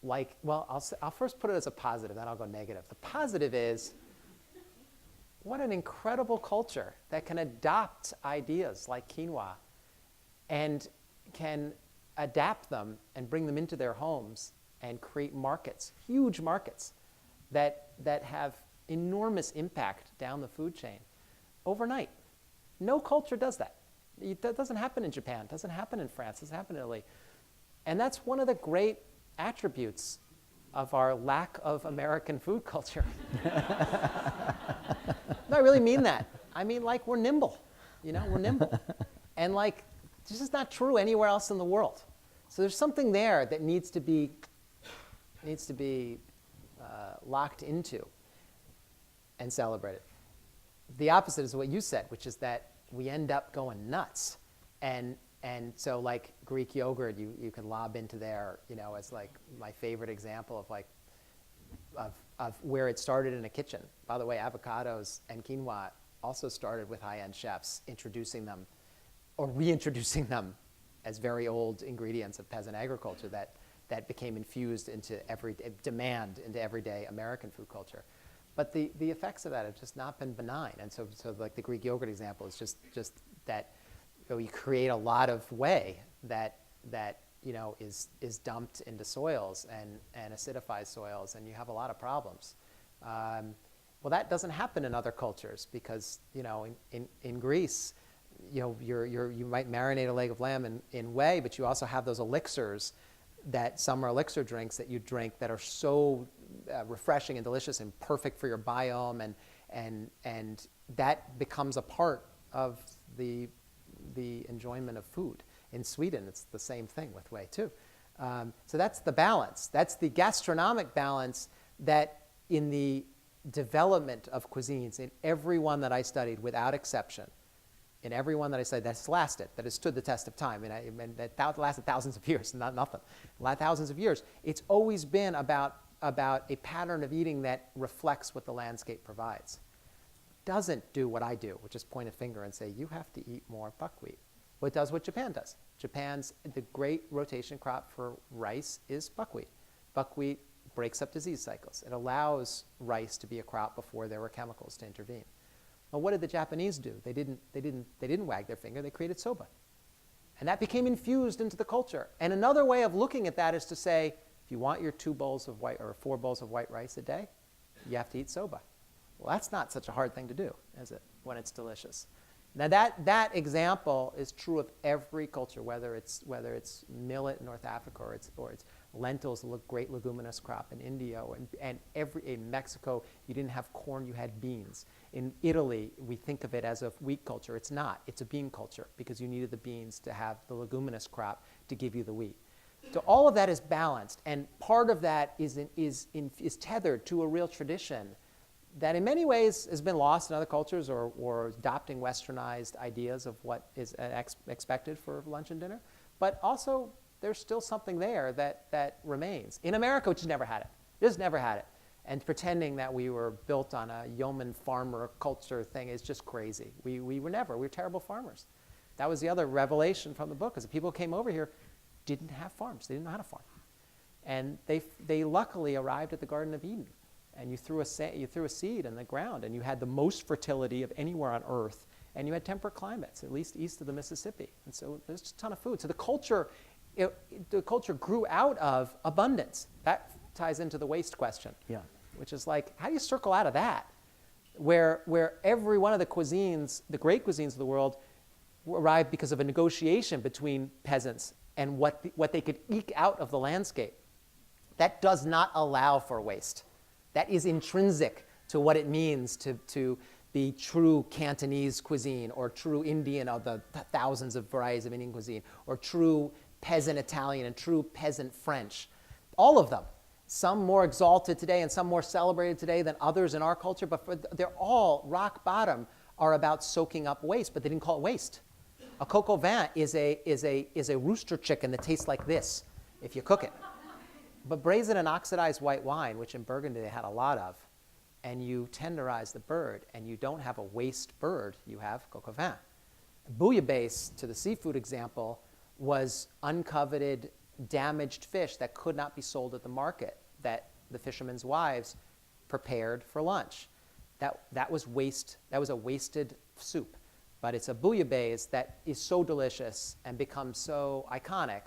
like, well, I'll first put it as a positive, then I'll go negative. The positive is, what an incredible culture that can adopt ideas like quinoa and can adapt them and bring them into their homes and create markets, huge markets, that have enormous impact down the food chain overnight. No culture does that. That doesn't happen in Japan, doesn't happen in France, doesn't happen in Italy. And that's one of the great attributes of our lack of American food culture. No, I really mean that. I mean, like, we're nimble, we're nimble. And like, this is not true anywhere else in the world. So there's something there that needs to be locked into and celebrated. The opposite is what you said, which is that we end up going nuts. And so like Greek yogurt, you can lob into there, as like my favorite example of like, of where it started in a kitchen. By the way, avocados and quinoa also started with high-end chefs introducing them or reintroducing them as very old ingredients of peasant agriculture that became infused into demand into everyday American food culture. But the effects of that have just not been benign. And so like the Greek yogurt example is just that you create a lot of whey that is dumped into soils and acidifies soils, and you have a lot of problems. Well, that doesn't happen in other cultures because in Greece, you might marinate a leg of lamb in whey, but you also have those elixirs that some are elixir drinks that you drink that are so refreshing and delicious and perfect for your biome, and that becomes a part of the enjoyment of food. In Sweden, it's the same thing with whey too. So that's the balance. That's the gastronomic balance that in the development of cuisines, in every one that I studied without exception, in every one that I studied that's lasted, that has stood the test of time, and that lasted thousands of years, not nothing, thousands of years, it's always been about a pattern of eating that reflects what the landscape provides. Doesn't do what I do, which is point a finger and say, you have to eat more buckwheat. Well, it does what Japan does. The great rotation crop for rice is buckwheat. Buckwheat breaks up disease cycles. It allows rice to be a crop before there were chemicals to intervene. Well, what did the Japanese do? They didn't wag their finger. They created soba. And that became infused into the culture. And another way of looking at that is to say, if you want your 2 bowls of white or 4 bowls of white rice a day, you have to eat soba. Well, that's not such a hard thing to do, is it, when it's delicious? Now that example is true of every culture, whether it's millet in North Africa or it's lentils, a great leguminous crop in India, and in Mexico you didn't have corn, you had beans. In Italy we think of it as a wheat culture. It's not. It's a bean culture because you needed the beans to have the leguminous crop to give you the wheat. So all of that is balanced, and part of that is tethered to a real tradition that in many ways has been lost in other cultures or adopting westernized ideas of what is expected for lunch and dinner. But also, there's still something there that remains. In America, we just never had it. Just never had it. And pretending that we were built on a yeoman farmer culture thing is just crazy. We were terrible farmers. That was the other revelation from the book, is that people who came over here didn't have farms. They didn't know how to farm. And they luckily arrived at the Garden of Eden. And you threw a seed in the ground, and you had the most fertility of anywhere on Earth, and you had temperate climates, at least east of the Mississippi. And so there's just a ton of food. So the culture grew out of abundance. That ties into the waste question, which is like, how do you circle out of that? Where every one of the cuisines, the great cuisines of the world, arrived because of a negotiation between peasants and what they could eke out of the landscape. That does not allow for waste. That is intrinsic to what it means to be true Cantonese cuisine, or true Indian, of the thousands of varieties of Indian cuisine, or true peasant Italian and true peasant French. All of them. Some more exalted today and some more celebrated today than others in our culture, but they're all rock bottom are about soaking up waste, but they didn't call it waste. A coq au vin is a rooster chicken that tastes like this if you cook it. But brazen and oxidized white wine, which in Burgundy they had a lot of, and you tenderize the bird, and you don't have a waste bird, you have coq au vin. Bouillabaisse, to the seafood example, was uncoveted, damaged fish that could not be sold at the market, that the fishermen's wives prepared for lunch. That was waste. That was a wasted soup. But it's a bouillabaisse that is so delicious and becomes so iconic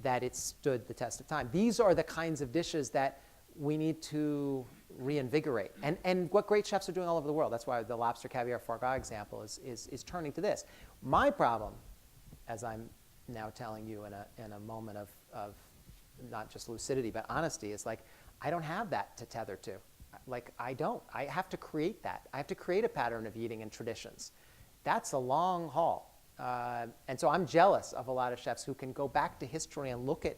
that it stood the test of time. These are the kinds of dishes that we need to reinvigorate. And what great chefs are doing all over the world. That's why the lobster, caviar, foie gras example is turning to this. My problem, as I'm now telling you in a moment of not just lucidity but honesty, is like, I don't have that to tether to. Like, I don't. I have to create that. I have to create a pattern of eating and traditions. That's a long haul. And so I'm jealous of a lot of chefs who can go back to history and look at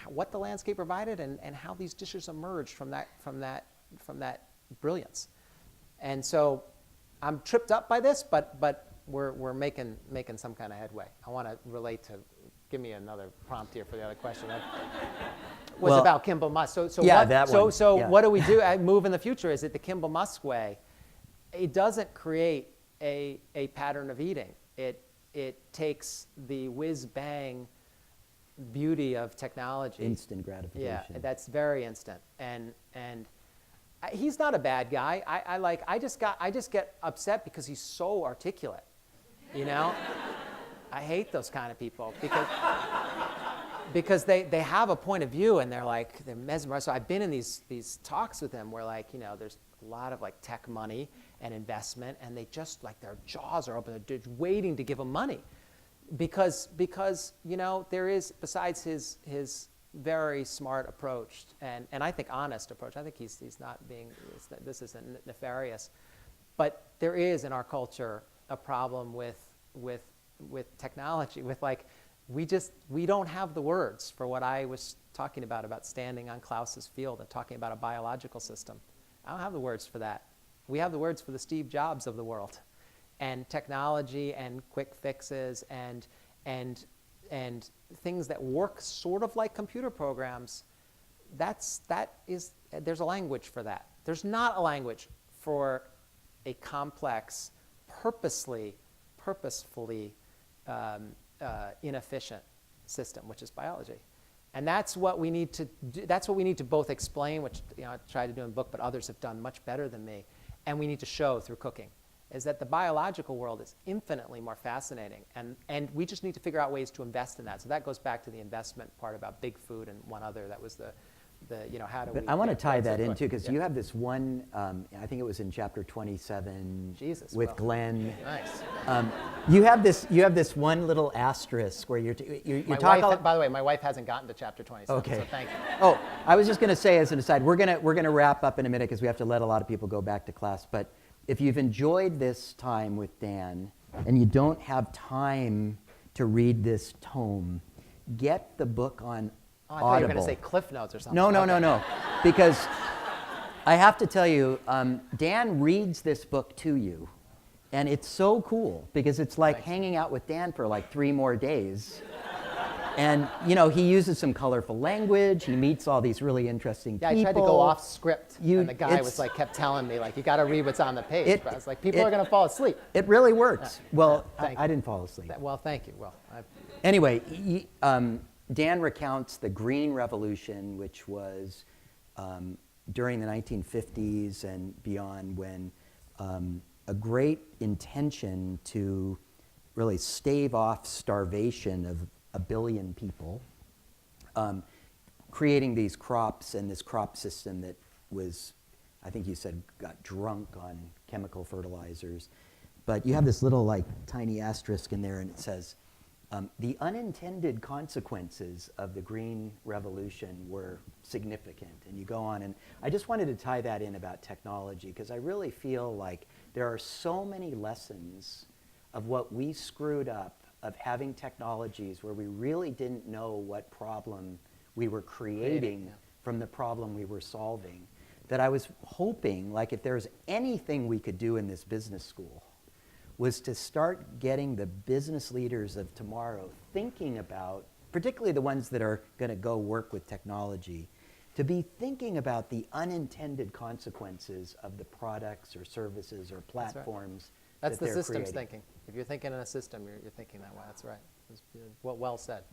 what the landscape provided and how these dishes emerged from that brilliance. And so I'm tripped up by this, but we're making some kind of headway. I want to relate to. Give me another prompt here for the other question. Was about Kimball Musk. What do we do? I move in the future. Is it the Kimball Musk way? It doesn't create a pattern of eating. It takes the whiz-bang beauty of technology. Instant gratification. Yeah, that's very instant. And he's not a bad guy. I just get upset because he's so articulate. You know? I hate those kind of people because they have a point of view and they're mesmerized. So I've been in these talks with him where there's a lot of tech money and investment, and they just their jaws are open, they're waiting to give him money, because there is, besides his very smart approach and I think honest approach. I think he's not being, this isn't nefarious, but there is in our culture a problem with technology, with we don't have the words for what I was talking about standing on Klaus's field and talking about a biological system. I don't have the words for that. We have the words for the Steve Jobs of the world, and technology and quick fixes and things that work sort of like computer programs. There's a language for that. There's not a language for a complex, purposefully inefficient system, which is biology. And that's what we need to do. That's what we need to both explain, which I tried to do in the book, but others have done much better than me. And we need to show through cooking, is that the biological world is infinitely more fascinating. And we just need to figure out ways to invest in that. So that goes back to the investment part about big food, and one other, that was how do But we? I want to yeah, tie that's that a in good- too, because yeah. you have this one, I think it was in chapter 27 Jesus, with well, Glenn. Nice. You have this one little asterisk where you're My talking. wife, by the way, my wife hasn't gotten to chapter 27, Okay. so thank you. Oh, I was just going to say as an aside, we're gonna wrap up in a minute because we have to let a lot of people go back to class. But if you've enjoyed this time with Dan and you don't have time to read this tome, get the book on Oh, I Audible. thought you were going to say Cliff Notes or something. No. Because I have to tell you, Dan reads this book to you. And it's so cool because it's like Thanks. hanging out with Dan for like 3 more days. And, he uses some colorful language. He meets all these really interesting Yeah, people. I tried to go off script, and the guy it's- kept telling me, you got to read what's on the page. But I was like, people it- are going to fall asleep. It really works. Well, thank I you. didn't fall asleep. Well, thank you. Well, Anyway, Dan recounts the Green Revolution, which was during the 1950s and beyond, when a great intention to really stave off starvation of 1 billion people, creating these crops and this crop system that was, I think you said, got drunk on chemical fertilizers. But you have this little tiny asterisk in there, and it says, the unintended consequences of the Green Revolution were significant. And you go on, and I just wanted to tie that in about technology, because I really feel like there are so many lessons of what we screwed up of having technologies where we really didn't know what problem we were creating from the problem we were solving, that I was hoping, if there's anything we could do in this business school, was to start getting the business leaders of tomorrow thinking about, particularly the ones that are going to go work with technology, to be thinking about the unintended consequences of the products or services or platforms that's that the they're systems creating. thinking. If you're thinking in a system, you're thinking that way. That's right. It's well said.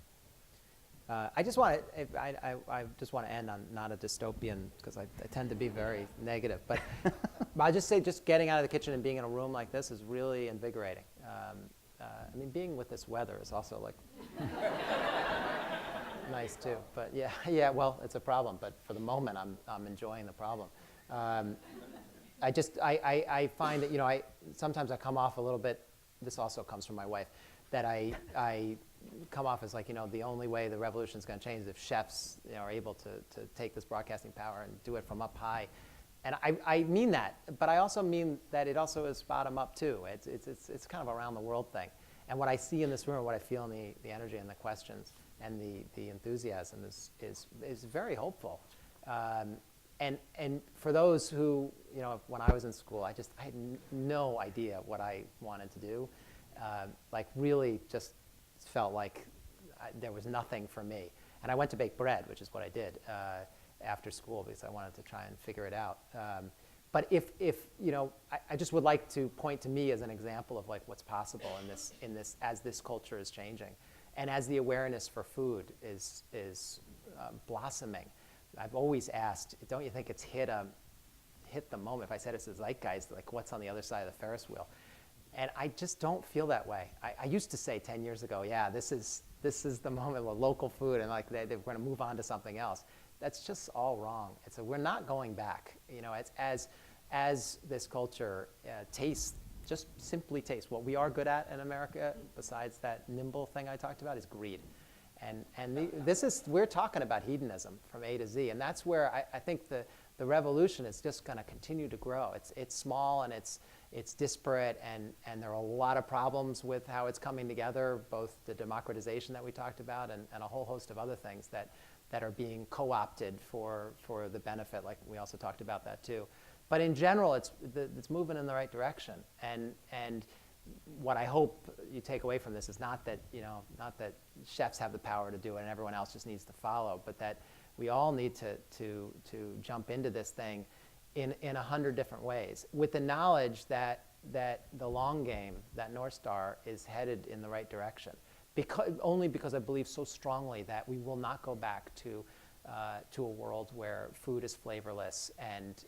I just want to end on not a dystopian, because I tend to be very negative. But I just say, just getting out of the kitchen and being in a room like this is really invigorating. Being with this weather is also nice too. But yeah. Well, it's a problem. But for the moment, I'm enjoying the problem. I find that sometimes I come off a little bit. This also comes from my wife, that I come off as the only way the revolution is going to change is if chefs are able to take this broadcasting power and do it from up high. And I mean that, but I also mean that it also is bottom up too. It's kind of around the world thing. And what I see in this room, what I feel in the energy and the questions and the enthusiasm is very hopeful. And for those who, when I was in school, I had no idea what I wanted to do. Really just felt like there was nothing for me. And I went to bake bread, which is what I did after school, because I wanted to try and figure it out. But if I just would like to point to me as an example of what's possible in this as this culture is changing, and as the awareness for food is blossoming. I've always asked, don't you think it's hit the moment? If I said it's a zeitgeist, what's on the other side of the Ferris wheel? And I just don't feel that way. I used to say 10 years ago, yeah, this is the moment with local food, and they're going to move on to something else. That's just all wrong. We're not going back. As this culture just simply tastes. What we are good at in America, besides that nimble thing I talked about, is greed. And we're talking about hedonism from A to Z, and that's where I think the revolution is just going to continue to grow. It's small and it's disparate, and there are a lot of problems with how it's coming together, both the democratization that we talked about and a whole host of other things that are being co-opted for the benefit, like we also talked about that too. But in general, it's moving in the right direction, and what I hope you take away from this is not that chefs have the power to do it and everyone else just needs to follow, but that we all need to jump into this thing in 100 different ways, with the knowledge that the long game, that North Star, is headed in the right direction. Only because I believe so strongly that we will not go back to a world where food is flavorless and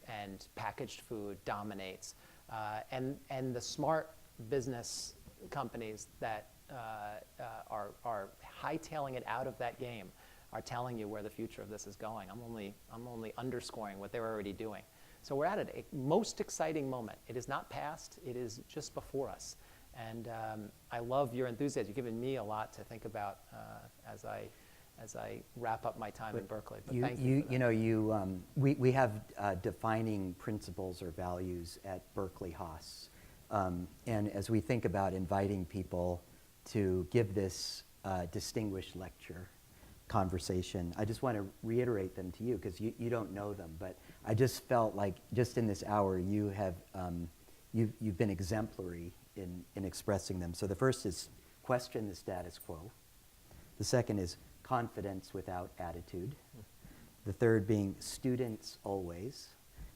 packaged food dominates, and the smart business companies that are hightailing it out of that game are telling you where the future of this is going. I'm only underscoring what they're already doing. So we're at a most exciting moment. It is not past, it is just before us. And I love your enthusiasm. You've given me a lot to think about as I wrap up my time in Berkeley. But thank you. We have defining principles or values at Berkeley Haas. And as we think about inviting people to give this distinguished lecture conversation, I just want to reiterate them to you because you don't know them, but I just felt like just in this hour you have you've been exemplary in expressing them. So the first is question the status quo. The second is confidence without attitude. The third being students always.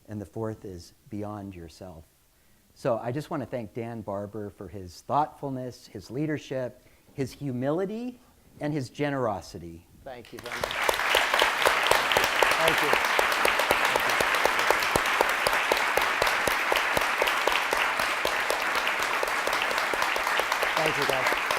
And the fourth is beyond yourself. So I just want to thank Dan Barber for his thoughtfulness, his leadership, his humility, and his generosity. Thank you very much. Thank you. Thank you, guys.